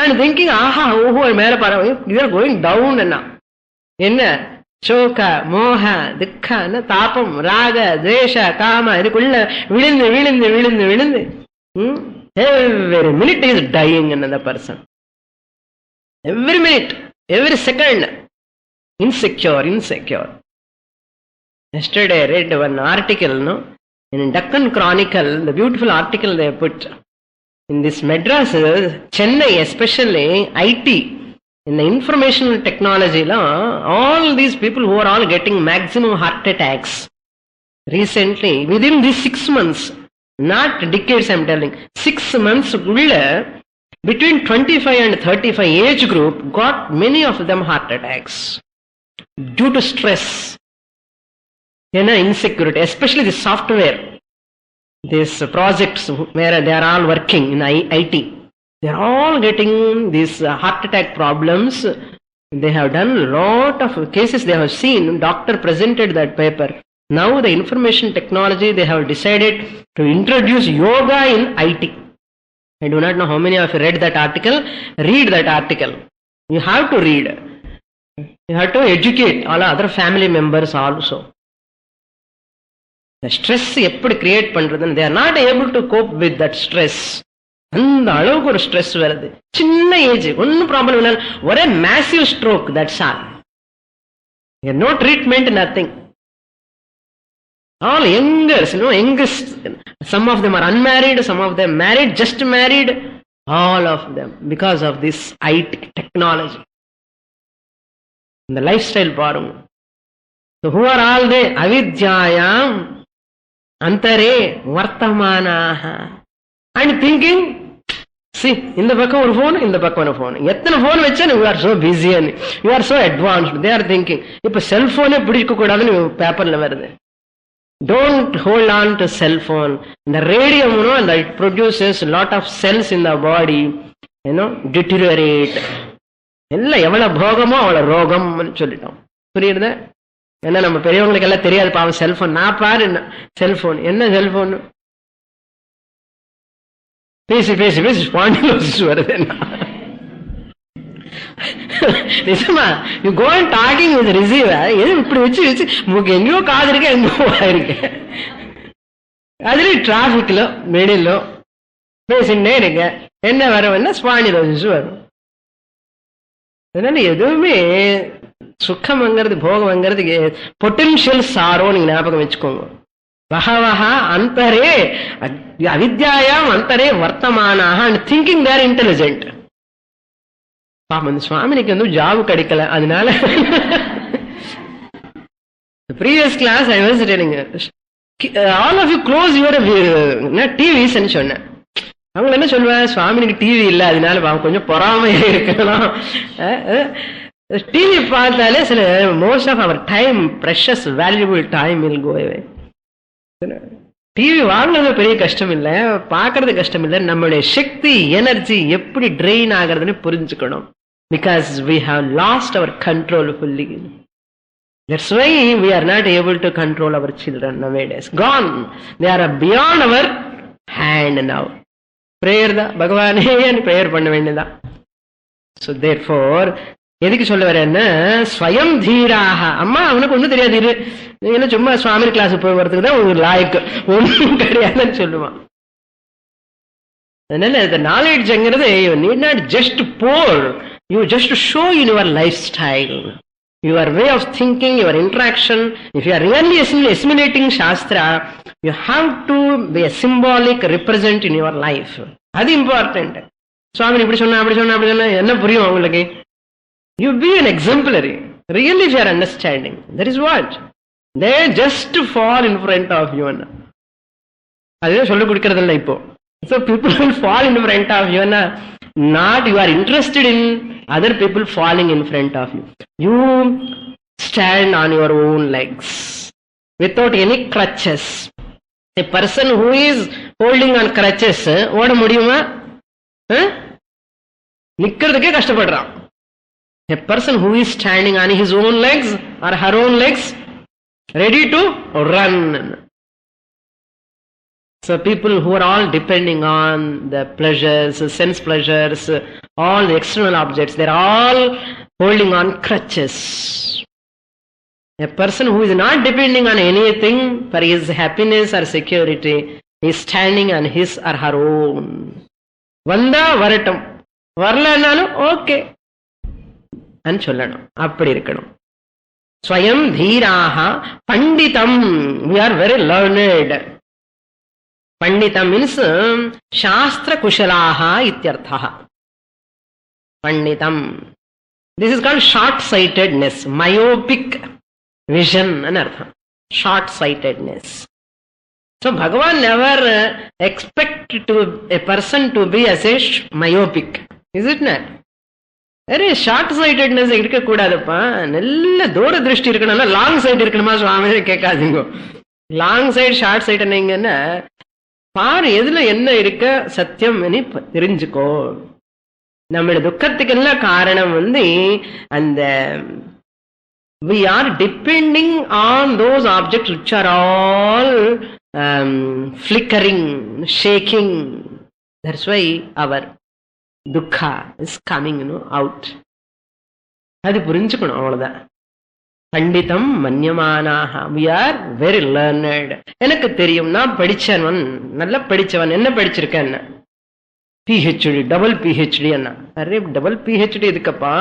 [SPEAKER 1] and thinking, aha, oh, மேல பாரு, you are going down. என்ன சோக மோக துக்க தாபம் ராக துவேஷ காம இதுக்குள்ள விழுந்து விழுந்து விழுந்து விழுந்து every minute is dying another person. Every minute, every second, insecure. Yesterday I read one article, in Deccan Chronicle, the beautiful article they put in this Madras, Chennai especially, IT, in the information technology, all these people who are all getting maximum heart attacks recently, within these 6 months, not decades I'm telling, 6 months, between 25 and 35 age group, got many of them heart attacks due to stress, insecurity, especially the software, these projects where they are all working in IT. They are all getting these heart attack problems. They have done a lot of cases they have seen. Doctor presented that paper. Now the information technology, they have decided to introduce yoga in IT. I do not know how many of you read that article. Read that article. You have to read. You have to educate all other family members also. The stress எப்படி create பண்றதுன்னு, they are not able to cope with that stress. அந்த அளவுக்கு ஒரு stress வருது. சின்ன age, ஒன்னும் problem இல்லை, ஒரே massive stroke, that's all. No treatment, nothing. All youngsters, youngest. Some of them are unmarried, some of them married, just married, all of them because of this IT technology. இந்த life style பாருங்க. So who are all they? அவித்யாயாம் அந்தரே வர்த்தமானாஹ. And thinking, see, இந்த பக்கம் ஒரு phone, இந்த பக்கம் ஒரு phone, எத்தனை phone வச்சா you are so busy and you are so advanced. They are thinking, இப்ப செல்போனே பிடிக்க கூடாதுன்னு பேப்பர்ல வருது. Don't hold on to cell phone. The radium, and it produces a lot of cells in the body, deteriorate. எல்லாம் எவ்வளவு போகமோ அவ்வளவு ரோகம்னு சொல்லிட்டோம். புரியுது? ஏன்னா நம்ம பெரியவங்களுக்கு எல்லாம் தெரியாது பாவம் செல்போன். நான் பாரு செல்போன், என்ன செல்போன் பேசி பேசி பேசி ஸ்பாண்டிலோசிஸ் வருது. நிஜமா, you go and talking with receiver, இப்படி வச்சு வச்சு உங்களுக்கு எங்கேயோ காது இருக்க, எங்கேயோ ஆயிருக்கு. அதுலயும் டிராபிக்ல மிடிலோ பேசிட்டே இருக்க, என்ன வரும், ஸ்பாண்டிலோசிஸ் வரும். அதனால எதுவுமே சுக்கம்ங்கிறது போகம்ங்கிறது பொட்டன்ஷியல் சாரோ நீங்க ஞாபகம் வச்சுக்கோங்க. பகவஹ அந்தரே அவித்யாயாம் அந்தரே வர்த்தமானாக அண்ட் திங்கிங் தேர் இன்டெலிஜென்ட். பாம சுவாமினிக்கு ஜாபு கிடைக்கல, அதனால previous class I was telling all of you close your TVs ன்னு சொன்னேன். அவங்க என்ன சொல்லுவேன், சுவாமினிக்கு டிவி இல்லை அதனால கொஞ்சம் பொறாமையா இருக்கலாம். டிவி பார்த்தாலே சில most of our time, precious valuable time will go away. TV வாங்கினது பெரிய கஷ்டம் இல்ல, பாக்குறது கஷ்டம் இல்ல, நம்மளுடைய சக்தி எனர்ஜி எப்படி ட்ரெயின் ஆகிறதுன்னு புரிஞ்சுக்கணும். Because we have lost our control fully. That's why we are not able to control our children nowadays. Gone. They are beyond our hand now. Prayer da பகவானே prayer பண்ண வேண்டியதான். So therefore எதுக்கு சொல்ல வரேன்னா, ஸ்வயம் தீராக. அம்மா அவனுக்கு ஒண்ணும் தெரியாது, இரு, என்ன சும்மா சுவாமி கிளாஸ் போய் வரதுக்கு தான் ஒரு லாய்க்கு, ஒன்றும் கிடையாதுன்னு சொல்லுவான். அதனால இந்த நாலேஜ்ங்கிறது you need not just pour, you just show in your lifestyle, your way of thinking, your interaction. If you are really assimilating Shastra, you have to be a symbolic represent in your life. அது important. சுவாமி இப்படி சொன்னா அப்படி சொன்னா அப்படி சொன்னா என்ன புரியும் அவங்களுக்கு? You be an exemplary. Really, if you are understanding, that is what they just fall in front of you. அதுதான் சொல்லிக் கொடுக்கறதில்ல இப்போ. So people will fall in front of you. Not you are interested in other people falling in front of you. You stand on your own legs without any crutches. A person who is holding on crutches ஓட முடியுமா? நிக்கிறதுக்கே கஷ்டப்படுறான். A person who is standing on his own legs or her own legs, ready to run. So people who are all depending on the pleasures, sense pleasures, all the external objects, they're all holding on crutches. A person who is not depending on anything for his happiness or security is standing on his or her own. Vanda varatam. Varlanalu okay. And sollanum. Appadi irukkanum. Swayam dhiraha panditam. We are very learned. Panditam means Shastra Kushalaha ityarthaha. Panditam. This is called short-sightedness, myopic vision anartha. Short-sightedness. So Bhagavan never expect a person to be as a myopic. Is it not? Very short-sightedness irukka koodadappa. Nalla dooda drishti irukkanum. Long sight irukkanuma Swami kekkadingo. Long sight, short sight enna பாரு எதுல என்ன இருக்க சத்தியம் தெரிஞ்சுக்கோ. நம்மளோட துக்கத்துக்கெல்லாம் காரணம் அந்த we are depending on those objects which are all flickering, shaking. That's why our dukkha is coming out. அது புரிஞ்சுக்கணும், அவ்வளவுதான். பண்டிதம் மன்யமானாக. We are very learned. எனக்கு தெரியும், நான் படிச்சவன், நல்லா படிச்சவன். என்ன படிச்சிருக்கேன்? PhD, double PhD. என்ன அரே டபுள் PhD எதுக்கப்பா?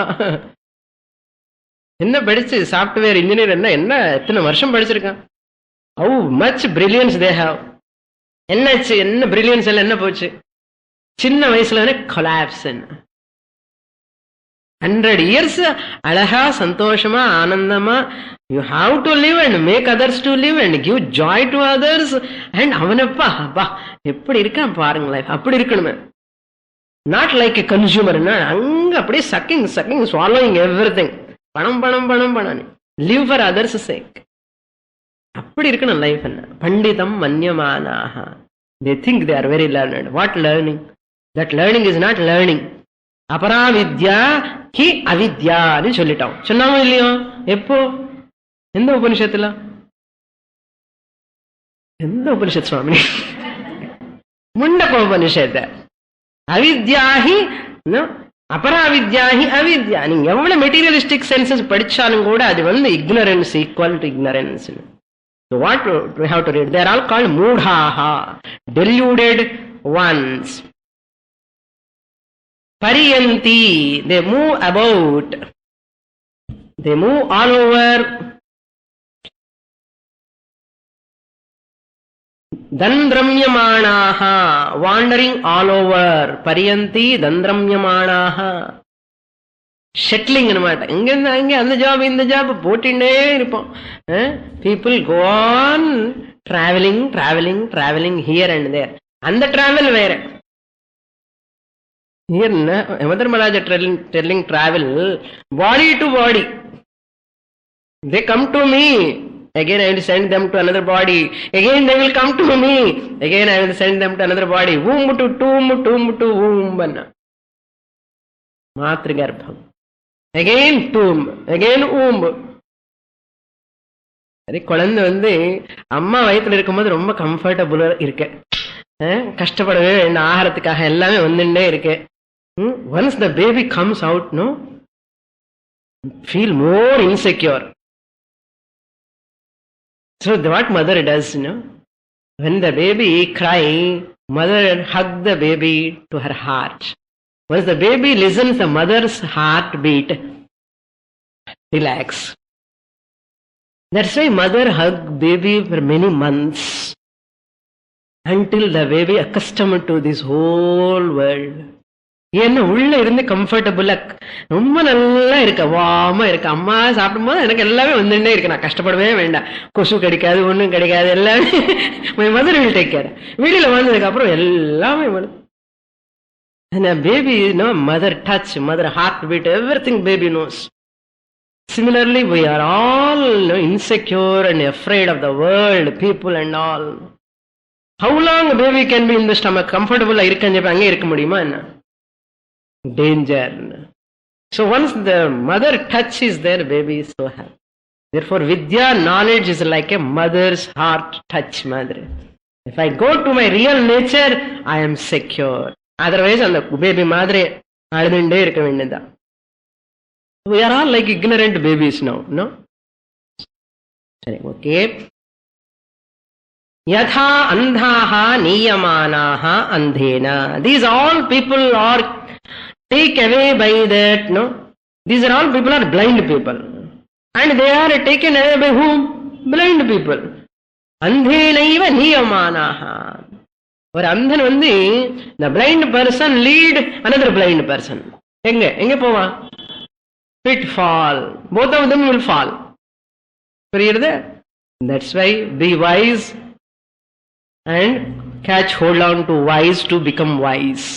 [SPEAKER 1] என்ன படிச்சு? Software engineer. என்ன எத்தனை வருஷம் படிச்சிருக்கான்? How much brilliance they have. என்னாச்சு? என்ன பிரில்லியன்ஸ் எல்லாம் என்ன போச்சு? சின்ன வயசுல கொலாப்ஸ். 100 years அழகா சந்தோஷமா ஆனந்தமா you have to live and make others to live and give joy to others. and அவனப்பா அப்பா எப்படி இருக்கான் பாருங்க, லைஃப் அப்படி இருக்கணுமே. Not like a consumer. அங்க அப்படியே சக்கிங் சக்கிங் swallowing everything. பணம் பணம் பணம் பணம். live for others sake. அப்படி இருக்கணும் லைஃப். என்ன பண்டிதம் மன்யமானாக. they think they are very learned. what learning? that learning is not learning. அபராவித்யா ஹி அவித்யான்னு சொல்லிட்டோம். சொன்னாமோ இல்லையோ? எப்போ? எந்த உபனிஷத்துல? எந்த உபனிஷத் சுவாமி? முண்டக்க உபனிஷத். அவித்யாஹி அபராவித்யாஹி அவித்யா. நீங்க எவ்வளவு மெட்டீரியலிஸ்டிக் சென்சஸ் படிச்சாலும் கூட அது ignorance equal to ignorance. So what we have to read? They are all called moodhaha, deluded ones. Pariyanti, they move about. They move all over. Dandramyamanaha, wandering all over. Pariyanti, dandramyamanaha. Settling anamata. Inge and the job, in the job, போட்டிண்டே இருப்போம். People go on traveling here and there. And the travel where? Here, Mother Maharaja telling travel, body to body. They come to me. Again I will send them to another body. Again they will come to me. Again I will send them to another body. Womb to tomb to womb. Matrigarbham. Again tomb. Again womb. அதே குழந்தை அம்மா வயிற்றுல இருக்கும்போது ரொம்ப கம்ஃபர்டபுளா இருக்கு. கஷ்டப்படவே வேண்டாம், ஆகாரத்துக்காக எல்லாமே வந்துட்டே இருக்கு. Once the baby comes out, no, feel more insecure. So what mother does, when the baby cry, mother hug the baby to her heart. Once the baby listens the mother's heartbeat, relax. That's why mother hug baby for many months until the baby accustomed to this whole world. என்ன உள்ள இருந்து கம்ஃபர்டபுளா ரொம்ப நல்லா இருக்க, வாமா இருக்க. அம்மா சாப்பிடும் போது எனக்கு எல்லாமே வந்துட்டே இருக்கு, நான் கஷ்டப்படவே வேண்டாம். கொசு கிடைக்காது, ஒண்ணும் கிடைக்காது, எல்லாமே my mother will take care. வெளியில வந்ததுக்கு அப்புறம் எல்லாமே வரும். Baby, mother touch, mother heartbeat, everything baby knows. Similarly, we are all insecure and afraid of the world, people and all. How long a baby can be in the stomach? Comfortable irukanje ange irukka mudiyuma enna? Danger. So once the mother touch is there, baby is so happy. Therefore, Vidya, knowledge is like a mother's heart touch, Madre. If I go to my real nature, I am secure. Otherwise, அந்த baby மாதிரி அழுதுண்டே இருக்க வேண்டியதுதான். We are all like ignorant babies now, no? சரி, okay. யதா அந்தாஹ நீயமானாஹ அந்தேன. These all people are take away by that, no? These are all people are blind people. And they are taken away by whom? Blind people. அந்தேனைவ நீயமானாஹ. ஒரு அந்தன் the blind person lead another blind person. எங்க போவான்? Pitfall. Both of them will fall. புரியுது? That's why be wise and catch hold on to wise to become wise.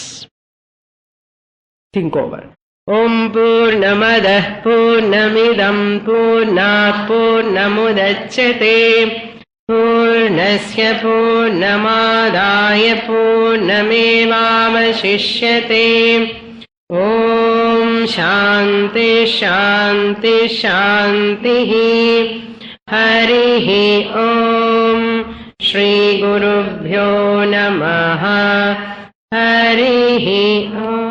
[SPEAKER 1] Think over. Om Purnamadah Purnamidam Purnat Purnamudachyate Purnasya Purnamadaya Purnamevavashishyate. Om Shanti Shanti Shantihi. Harihi Om. Shri Gurubhyo Namaha. Harihi Om.